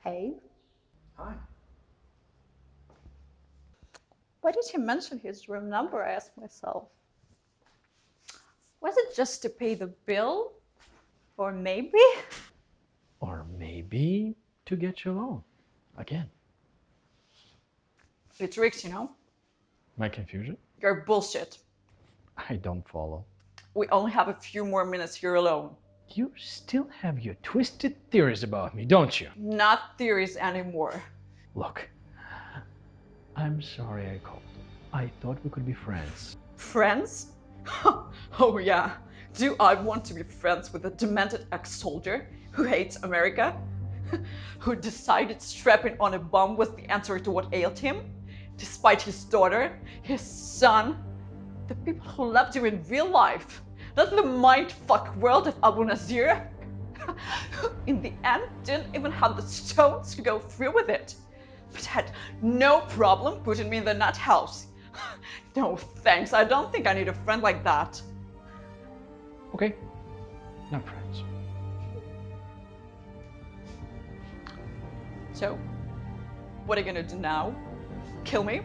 Hey, Hi. why did he mention his room number? I asked myself. Was it just to pay the bill? Or maybe? Or maybe to get you alone. Again. It's Rick's, you know? My confusion? You're bullshit. I don't follow. We only have a few more minutes here alone. You still have your twisted theories about me, don't you? Not theories anymore. Look, I'm sorry I called. I thought we could be friends. Friends? Oh yeah. Do I want to be friends with a demented ex-soldier who hates America? Who decided strapping on a bomb was the answer to what ailed him? Despite his daughter, his son, the people who loved you in real life, not the mindfuck world of Abu Nazir, who in the end didn't even have the stones to go through with it, but had no problem putting me in the nut house. No thanks, I don't think I need a friend like that. Okay, not friends. So, what are you gonna do now? Kill me?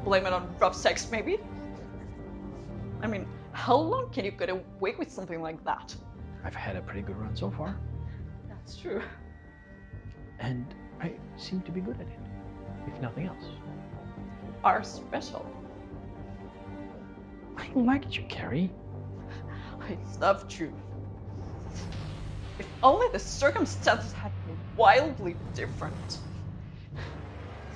Blame it on rough sex, maybe? I mean, how long can you get away with something like that? I've had a pretty good run so far, That's true. and I seem to be good at it, if nothing else. Are special. I liked you, Carrie. I loved you. If only the circumstances had been wildly different.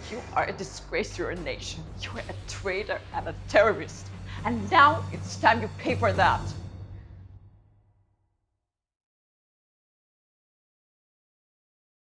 You are a disgrace to your nation. You are a traitor and a terrorist. And now it's time you pay for that.